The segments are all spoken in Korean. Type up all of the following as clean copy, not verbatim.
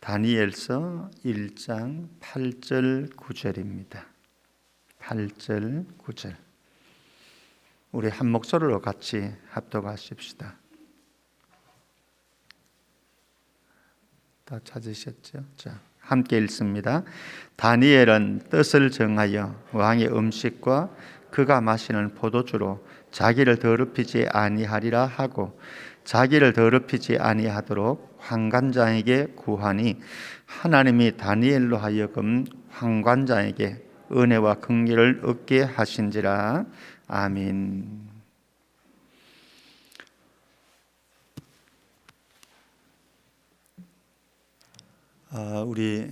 다니엘서 1장 8절 9절입니다. 8절 9절. 우리 한 목소리로 같이 합독하십시다. 다 찾으셨죠? 자, 함께 읽습니다. 다니엘은 뜻을 정하여 왕의 음식과 그가 마시는 포도주로 자기를 더럽히지 아니하리라 하고 자기를 더럽히지 아니하도록 환관장에게 구하니 하나님이 다니엘로 하여금 환관장에게 은혜와 긍휼을 얻게 하신지라. 아멘. 우리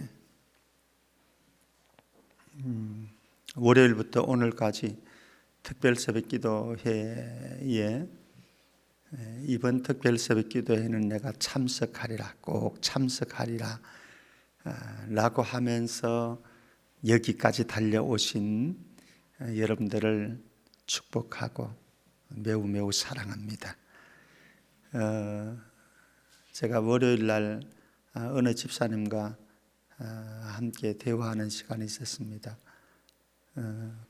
월요일부터 오늘까지 특별 새벽 기도회에 이번 특별 새벽 기도회는 내가 참석하리라, 꼭 참석하리라 라고 하면서 여기까지 달려오신 여러분들을 축복하고 매우 사랑합니다. 제가 월요일 날 어느 집사님과 함께 대화하는 시간이 있었습니다.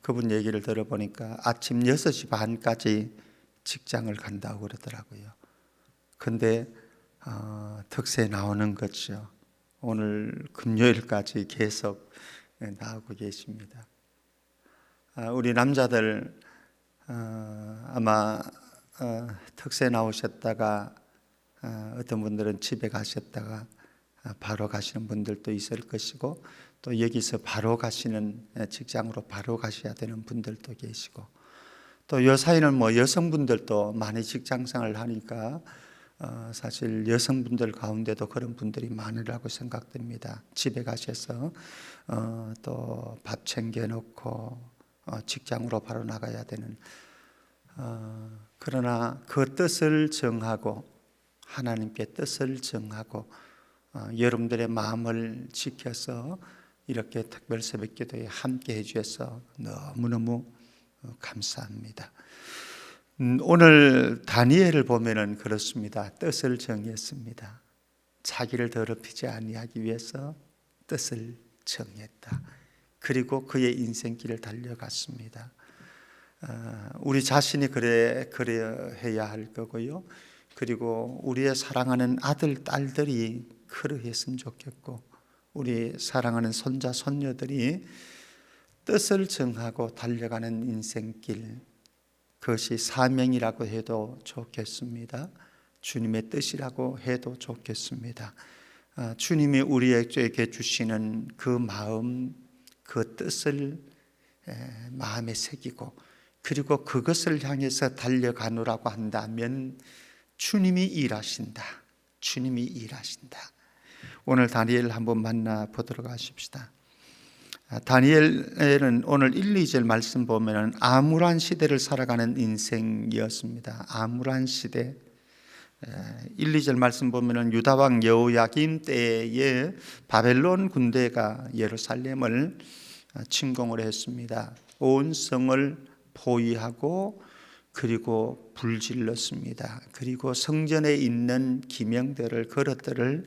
그분 얘기를 들어보니까 아침 6시 반까지 직장을 간다고 그러더라고요. 근데 특세 나오는 거죠. 오늘 금요일까지 계속 나오고 계십니다. 우리 남자들 아마 특세 나오셨다가 어떤 분들은 집에 가셨다가 바로 가시는 분들도 있을 것이고, 또 여기서 바로 가시는, 직장으로 바로 가셔야 되는 분들도 계시고, 또 요 사이는 여성분들도 많이 직장생활을 하니까 사실 여성분들 가운데도 그런 분들이 많으라고 생각됩니다. 집에 가셔서 또 밥 챙겨놓고 직장으로 바로 나가야 되는, 그러나 그 뜻을 정하고 하나님께 뜻을 정하고 여러분들의 마음을 지켜서 이렇게 특별 새벽 기도에 함께 해주셔서 너무너무 감사합니다. 오늘 다니엘을 보면은 그렇습니다. 뜻을 정했습니다. 자기를 더럽히지 아니하기 위해서 뜻을 정했다. 그리고 그의 인생길을 달려갔습니다. 우리 자신이 그래야 할 거고요. 그리고 우리의 사랑하는 아들, 딸들이 그러했으면 좋겠고, 우리 사랑하는 손자, 손녀들이 뜻을 정하고 달려가는 인생길, 그것이 사명이라고 해도 좋겠습니다. 주님의 뜻이라고 해도 좋겠습니다. 주님이 우리에게 주시는 그 마음, 그 뜻을 마음에 새기고, 그리고 그것을 향해서 달려가노라고 한다면 주님이 일하신다. 주님이 일하신다. 오늘 다니엘 한번 만나보도록 하십시다. 다니엘은 오늘 1, 2절 말씀 보면 암울한 시대를 살아가는 인생이었습니다. 암울한 시대. 1, 2절 말씀 보면 유다왕 여호야김 때에 바벨론 군대가 예루살렘을 침공을 했습니다. 온 성을 포위하고 그리고 불질렀습니다. 그리고 성전에 있는 기명들을, 그릇들을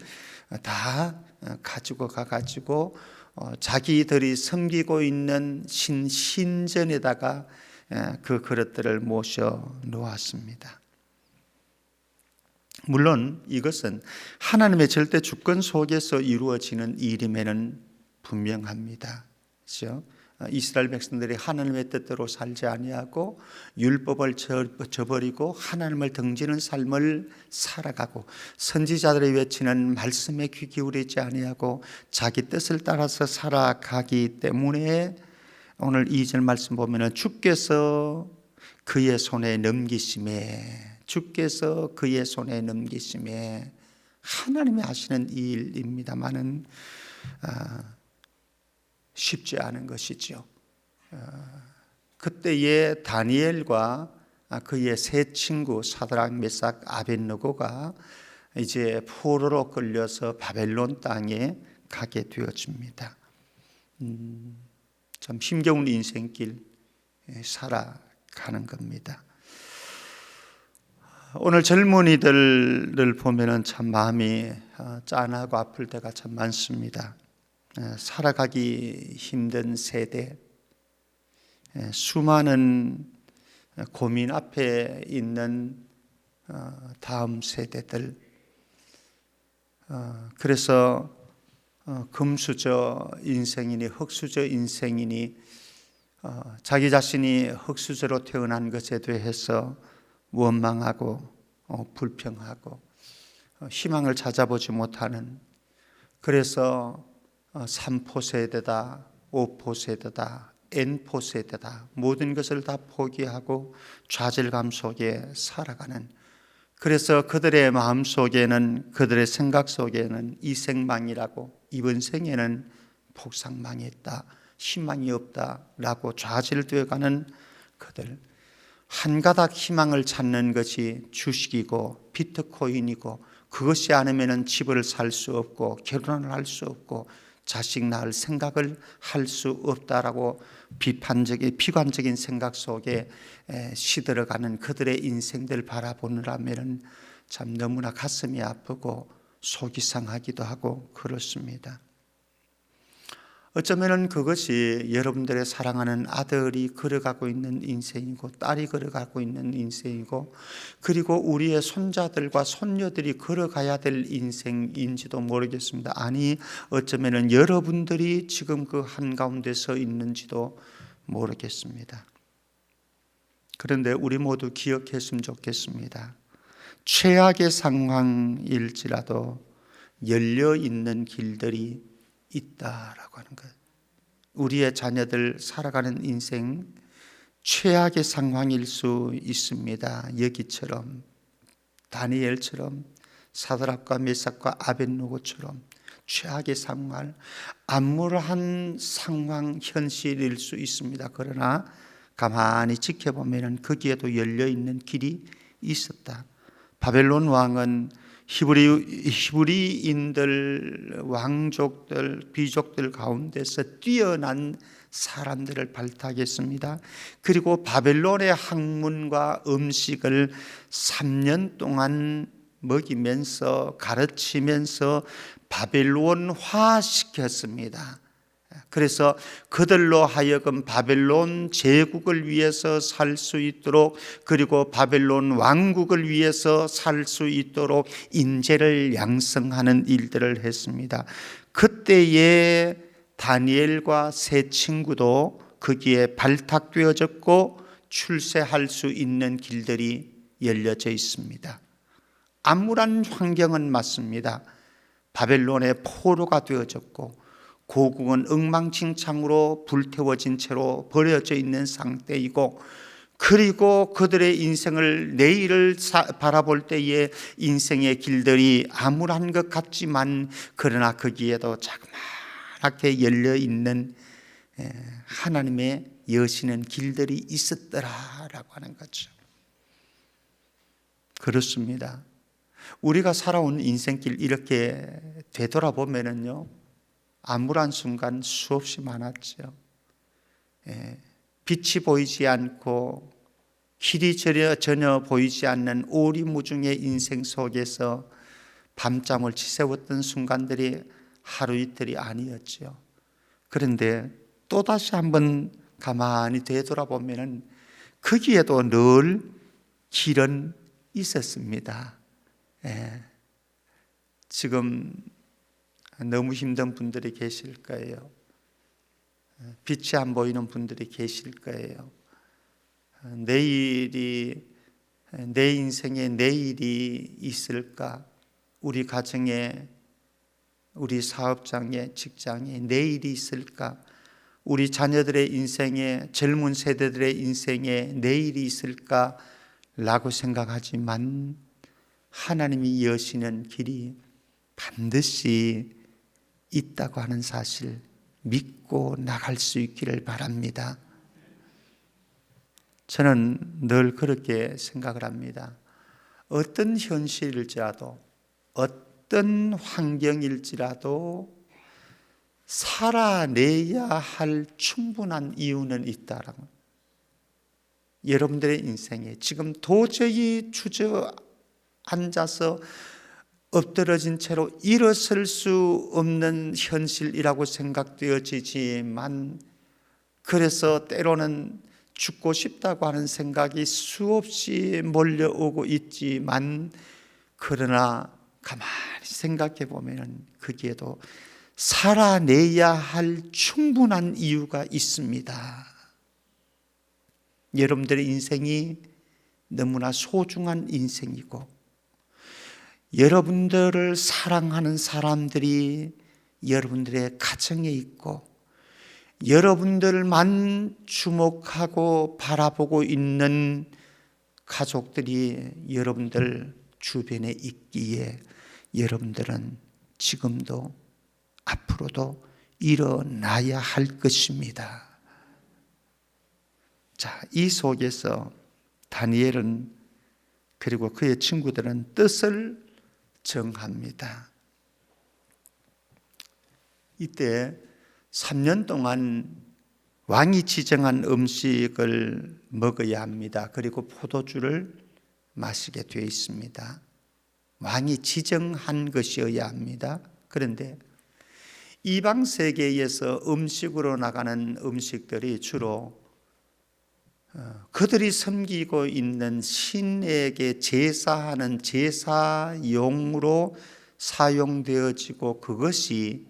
다 가지고 가가지고 자기들이 섬기고 있는 신전에다가 그 그릇들을 모셔 놓았습니다. 물론 이것은 하나님의 절대 주권 속에서 이루어지는 일임에는 분명합니다. 그렇죠? 이스라엘 백성들이 하나님의 뜻대로 살지 아니하고 율법을 저버리고 하나님을 등지는 삶을 살아가고, 선지자들이 외치는 말씀에 귀 기울이지 아니하고 자기 뜻을 따라서 살아가기 때문에 오늘 2절 말씀 보면 주께서 그의 손에 넘기심에, 주께서 그의 손에 넘기심에, 하나님이 하시는 일입니다마는 쉽지 않은 것이죠. 그때의 다니엘과 그의 세 친구 사드락, 메삭, 아벳느고가 이제 포로로 끌려서 바벨론 땅에 가게 되어집니다. 참 힘겨운 인생길 살아가는 겁니다. 오늘 젊은이들을 보면은 참 마음이 짠하고 아플 때가 참 많습니다. 살아가기 힘든 세대, 수많은 고민 앞에 있는 다음 세대들. 그래서 금수저 인생이니 흙수저 인생이니 자기 자신이 흙수저로 태어난 것에 대해서 원망하고 불평하고 희망을 찾아보지 못하는, 그래서 3포 세대다, 5포 세대다, N포 세대다, 모든 것을 다 포기하고 좌절감 속에 살아가는, 그래서 그들의 마음 속에는, 그들의 생각 속에는 이생망이라고, 이번 생에는 폭삭망했다, 희망이 없다라고 좌절되어 가는 그들. 한 가닥 희망을 찾는 것이 주식이고 비트코인이고, 그것이 아니면 집을 살 수 없고 결혼을 할 수 없고 자식 낳을 생각을 할 수 없다라고 비관적인 생각 속에 시들어가는 그들의 인생들 바라보느라면 참 너무나 가슴이 아프고 속이 상하기도 하고 그렇습니다. 어쩌면 그것이 여러분들의 사랑하는 아들이 걸어가고 있는 인생이고, 딸이 걸어가고 있는 인생이고, 그리고 우리의 손자들과 손녀들이 걸어가야 될 인생인지도 모르겠습니다. 아니, 어쩌면 여러분들이 지금 그 한가운데 서 있는지도 모르겠습니다. 그런데 우리 모두 기억했으면 좋겠습니다. 최악의 상황일지라도 열려있는 길들이 있다라고 하는 것. 우리의 자녀들 살아가는 인생 최악의 상황일 수 있습니다. 여기처럼, 다니엘처럼, 사드락과 메삭과 아벳노고처럼 최악의 상황, 암울한 상황, 현실일 수 있습니다. 그러나 가만히 지켜보면 거기에도 열려있는 길이 있었다. 바벨론 왕은 히브리인들, 왕족들, 귀족들 가운데서 뛰어난 사람들을 발탁했습니다. 그리고 바벨론의 학문과 음식을 3년 동안 먹이면서 가르치면서 바벨론화 시켰습니다. 그래서 그들로 하여금 바벨론 제국을 위해서 살 수 있도록, 그리고 바벨론 왕국을 위해서 살 수 있도록 인재를 양성하는 일들을 했습니다. 그때에 다니엘과 세 친구도 거기에 발탁되어졌고 출세할 수 있는 길들이 열려져 있습니다. 암울한 환경은 맞습니다. 바벨론의 포로가 되어졌고 고국은 엉망진창으로 불태워진 채로 버려져 있는 상태이고, 그리고 그들의 인생을, 내일을 바라볼 때에 인생의 길들이 암울한 것 같지만, 그러나 거기에도 자그마하게 열려있는 하나님의 여시는 길들이 있었더라라고 하는 거죠. 그렇습니다. 우리가 살아온 인생길 이렇게 되돌아보면은요, 암울한 순간 수없이 많았죠. 빛이 보이지 않고 길이 전혀 보이지 않는 오리무중의 인생 속에서 밤잠을 지새웠던 순간들이 하루 이틀이 아니었죠. 그런데 또다시 한번 가만히 되돌아보면 거기에도 늘 길은 있었습니다. 지금 너무 힘든 분들이 계실 거예요. 빛이 안 보이는 분들이 계실 거예요. 내일이, 내 인생에 내일이 있을까? 우리 가정에, 우리 사업장에, 직장에 내일이 있을까? 우리 자녀들의 인생에, 젊은 세대들의 인생에 내일이 있을까? 라고 생각하지만 하나님이 여시는 길이 반드시 있다고 하는 사실 믿고 나갈 수 있기를 바랍니다. 저는 늘 그렇게 생각을 합니다. 어떤 현실일지라도, 어떤 환경일지라도 살아내야 할 충분한 이유는 있다라고. 여러분들의 인생에 지금 도저히 주저앉아서 엎드러진 채로 일어설 수 없는 현실이라고 생각되어지지만, 그래서 때로는 죽고 싶다고 하는 생각이 수없이 몰려오고 있지만, 그러나 가만히 생각해 보면 거기에도 살아내야 할 충분한 이유가 있습니다. 여러분들의 인생이 너무나 소중한 인생이고, 여러분들을 사랑하는 사람들이 여러분들의 가정에 있고, 여러분들만 주목하고 바라보고 있는 가족들이 여러분들 주변에 있기에 여러분들은 지금도 앞으로도 일어나야 할 것입니다. 자, 이 속에서 다니엘은 그리고 그의 친구들은 뜻을 정합니다. 이때 3년 동안 왕이 지정한 음식을 먹어야 합니다. 그리고 포도주를 마시게 되어 있습니다. 왕이 지정한 것이어야 합니다. 그런데 이방 세계에서 음식으로 나가는 음식들이 주로 그들이 섬기고 있는 신에게 제사하는 제사용으로 사용되어지고, 그것이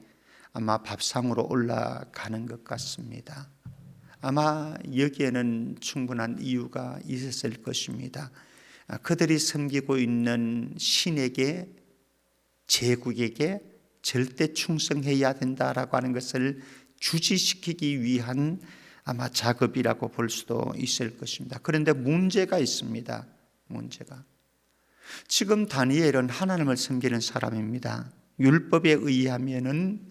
아마 밥상으로 올라가는 것 같습니다. 아마 여기에는 충분한 이유가 있었을 것입니다. 그들이 섬기고 있는 신에게, 제국에게 절대 충성해야 된다라고 하는 것을 주지시키기 위한 아마 작업이라고 볼 수도 있을 것입니다. 그런데 문제가 있습니다. 문제가. 지금 다니엘은 하나님을 섬기는 사람입니다. 율법에 의하면은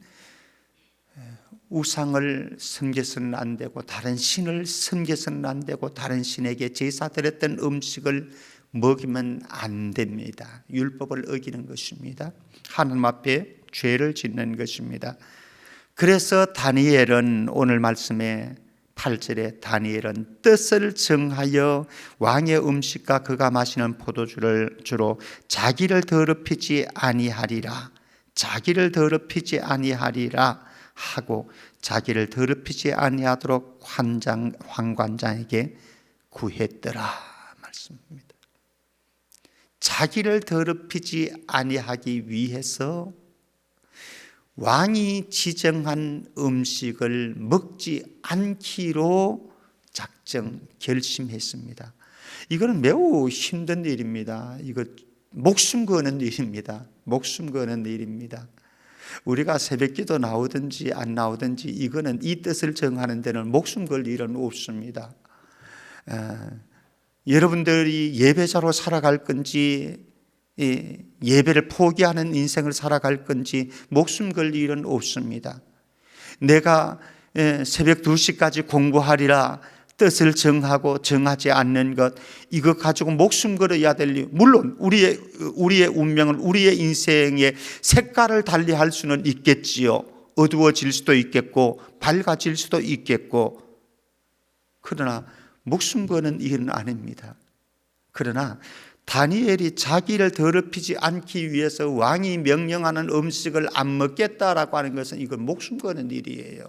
우상을 섬겨서는 안 되고, 다른 신을 섬겨서는 안 되고, 다른 신에게 제사 드렸던 음식을 먹이면 안 됩니다. 율법을 어기는 것입니다. 하나님 앞에 죄를 짓는 것입니다. 그래서 다니엘은 오늘 말씀에 8절에 다니엘은 뜻을 정하여 왕의 음식과 그가 마시는 포도주를 주로 자기를 더럽히지 아니하리라, 자기를 더럽히지 아니하리라 하고, 자기를 더럽히지 아니하도록 황관장에게 구했더라 말씀입니다. 자기를 더럽히지 아니하기 위해서 왕이 지정한 음식을 먹지 않기로 결심했습니다. 이거는 매우 힘든 일입니다. 이거 목숨 거는 일입니다. 목숨 거는 일입니다. 우리가 새벽기도 나오든지 안 나오든지 이거는 이 뜻을 정하는 데는 목숨 걸 일은 없습니다. 여러분들이 예배자로 살아갈 건지, 예배를 포기하는 인생을 살아갈 건지 목숨 걸 일은 없습니다. 내가 새벽 2시까지 공부하리라 뜻을 정하고 정하지 않는 것, 이거 가지고 목숨 걸어야 될 일, 물론 우리의 운명을, 우리의 인생의 색깔을 달리할 수는 있겠지요. 어두워질 수도 있겠고 밝아질 수도 있겠고, 그러나 목숨 거는 일은 아닙니다. 그러나 다니엘이 자기를 더럽히지 않기 위해서 왕이 명령하는 음식을 안 먹겠다라고 하는 것은 이건 목숨 거는 일이에요.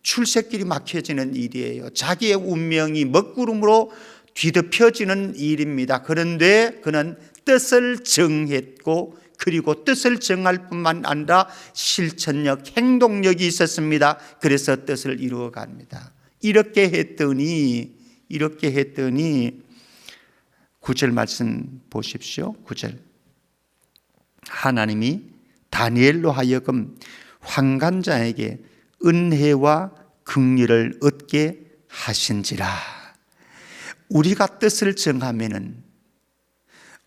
출세길이 막혀지는 일이에요. 자기의 운명이 먹구름으로 뒤덮여지는 일입니다. 그런데 그는 뜻을 정했고, 그리고 뜻을 정할 뿐만 아니라 실천력, 행동력이 있었습니다. 그래서 뜻을 이루어갑니다. 이렇게 했더니 9절 말씀 보십시오. 9절. 하나님이 다니엘로 하여금 환관자에게 은혜와 긍휼을 얻게 하신지라. 우리가 뜻을 정하면은,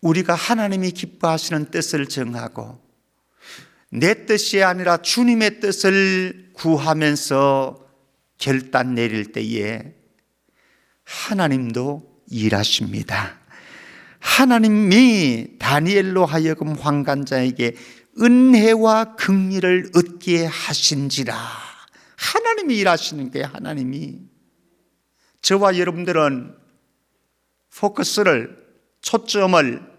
우리가 하나님이 기뻐하시는 뜻을 정하고 내 뜻이 아니라 주님의 뜻을 구하면서 결단 내릴 때에 하나님도 일하십니다. 하나님이 다니엘로 하여금 환관자에게 은혜와 긍휼을 얻게 하신지라. 하나님이 일하시는 거예요. 하나님이. 저와 여러분들은 포커스를, 초점을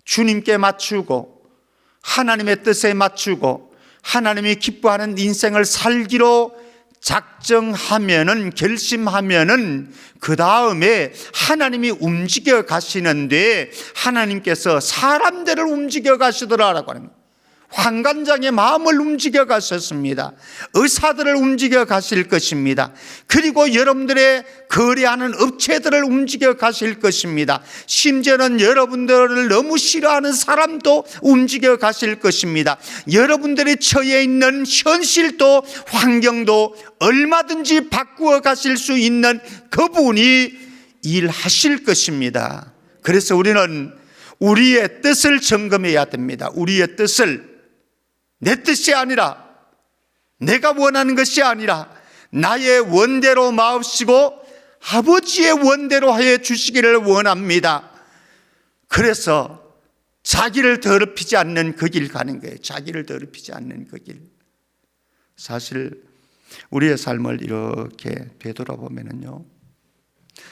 주님께 맞추고 하나님의 뜻에 맞추고 하나님이 기뻐하는 인생을 살기로 작정하면은, 결심하면은 그 다음에 하나님이 움직여 가시는데 하나님께서 사람들을 움직여 가시더라라고 하는 거예요. 환관장의 마음을 움직여 가셨습니다. 의사들을 움직여 가실 것입니다. 그리고 여러분들의 거래하는 업체들을 움직여 가실 것입니다. 심지어는 여러분들을 너무 싫어하는 사람도 움직여 가실 것입니다. 여러분들이 처해 있는 현실도 환경도 얼마든지 바꾸어 가실 수 있는 그분이 일하실 것입니다. 그래서 우리는 우리의 뜻을 점검해야 됩니다. 우리의 뜻을, 내 뜻이 아니라, 내가 원하는 것이 아니라 나의 원대로 마옵시고 아버지의 원대로 하여 주시기를 원합니다. 그래서 자기를 더럽히지 않는 그 길 가는 거예요. 자기를 더럽히지 않는 그 길. 사실 우리의 삶을 이렇게 되돌아보면요,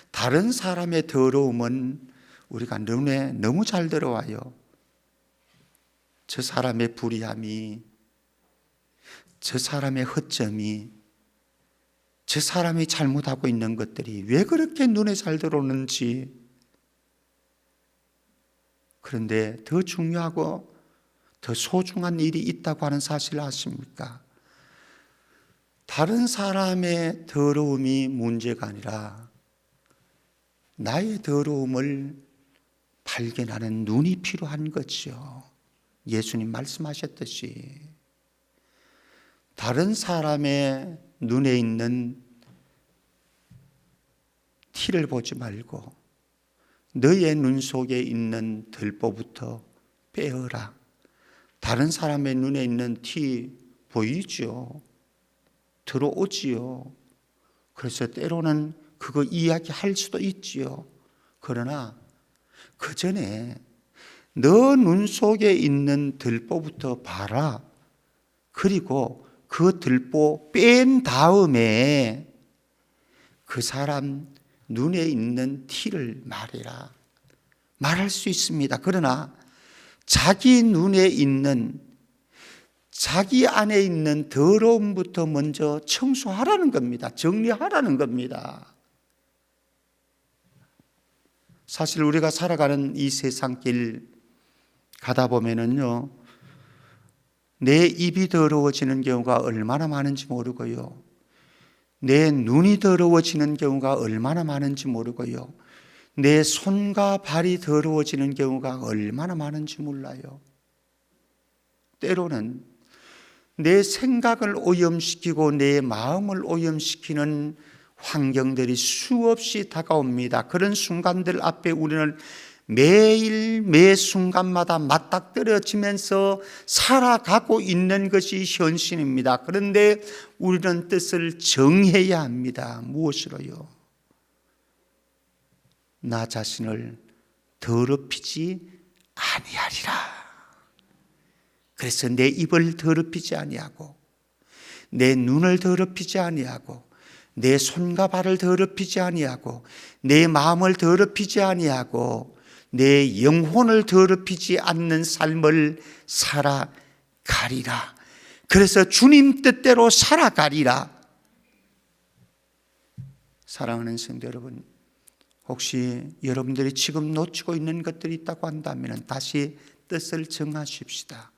다른 사람의 더러움은 우리가 눈에 너무 잘 들어와요. 저 사람의 불의함이, 저 사람의 허점이, 저 사람이 잘못하고 있는 것들이 왜 그렇게 눈에 잘 들어오는지. 그런데 더 중요하고 더 소중한 일이 있다고 하는 사실을 아십니까? 다른 사람의 더러움이 문제가 아니라 나의 더러움을 발견하는 눈이 필요한 거죠. 예수님 말씀하셨듯이 다른 사람의 눈에 있는 티를 보지 말고 너의 눈 속에 있는 들보부터 빼어라. 다른 사람의 눈에 있는 티 보이죠? 들어오지요. 그래서 때로는 그거 이야기할 수도 있지요. 그러나 그 전에 너 눈 속에 있는 들보부터 봐라. 그리고 그 들보 뺀 다음에 그 사람 눈에 있는 티를 말해라. 말할 수 있습니다. 그러나 자기 눈에 있는, 자기 안에 있는 더러움부터 먼저 청소하라는 겁니다. 정리하라는 겁니다. 사실 우리가 살아가는 이 세상길 가다 보면은요, 내 입이 더러워지는 경우가 얼마나 많은지 모르고요, 내 눈이 더러워지는 경우가 얼마나 많은지 모르고요, 내 손과 발이 더러워지는 경우가 얼마나 많은지 몰라요. 때로는 내 생각을 오염시키고 내 마음을 오염시키는 환경들이 수없이 다가옵니다. 그런 순간들 앞에 우리는 매일 매 순간마다 맞닥뜨려지면서 살아가고 있는 것이 현실입니다. 그런데 우리는 뜻을 정해야 합니다. 무엇으로요? 나 자신을 더럽히지 아니하리라. 그래서 내 입을 더럽히지 아니하고, 내 눈을 더럽히지 아니하고, 내 손과 발을 더럽히지 아니하고, 내 마음을 더럽히지 아니하고, 내 영혼을 더럽히지 않는 삶을 살아가리라. 그래서 주님 뜻대로 살아가리라. 사랑하는 성도 여러분, 혹시 여러분들이 지금 놓치고 있는 것들이 있다고 한다면 다시 뜻을 정하십시다.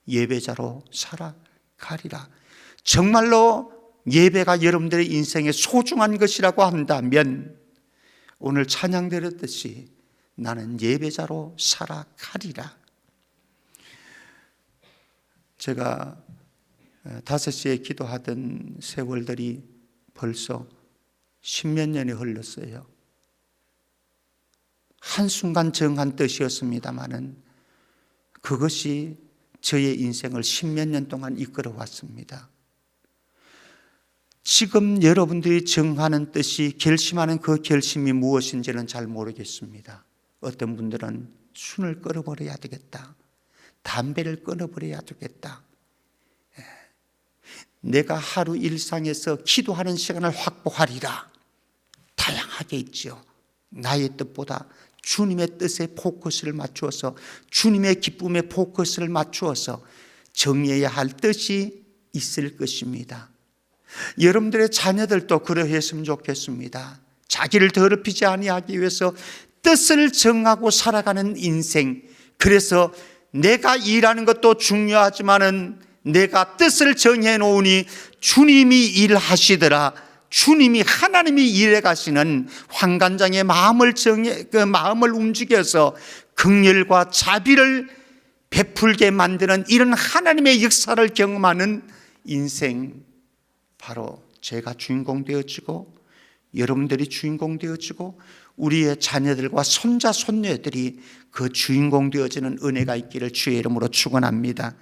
예배자로 살아가리라. 정말로 예배가 여러분들의 인생에 소중한 것이라고 한다면 오늘 찬양 드렸듯이 나는 예배자로 살아가리라. 제가 5시에 기도하던 세월들이 벌써 10몇 년이 흘렀어요. 한순간 정한 뜻이었습니다마는 그것이 저의 인생을 10몇 년 동안 이끌어 왔습니다. 지금 여러분들이 정하는 뜻이, 결심하는 그 결심이 무엇인지는 잘 모르겠습니다. 어떤 분들은 술을 끊어버려야 되겠다, 담배를 끊어버려야 되겠다, 내가 하루 일상에서 기도하는 시간을 확보하리라, 다양하게 있죠. 나의 뜻보다 주님의 뜻에 포커스를 맞추어서, 주님의 기쁨에 포커스를 맞추어서 정해야 할 뜻이 있을 것입니다. 여러분들의 자녀들도 그러했으면 좋겠습니다. 자기를 더럽히지 아니하기 위해서 뜻을 정하고 살아가는 인생. 그래서 내가 일하는 것도 중요하지만은 내가 뜻을 정해 놓으니 주님이 일하시더라. 주님이, 하나님이 일해 가시는 환관장의 마음을 마음을 움직여서 긍휼과 자비를 베풀게 만드는 이런 하나님의 역사를 경험하는 인생, 바로 제가 주인공 되어지고 여러분들이 주인공 되어지고 우리의 자녀들과 손자 손녀들이 그 주인공 되어지는 은혜가 있기를 주의 이름으로 축원합니다.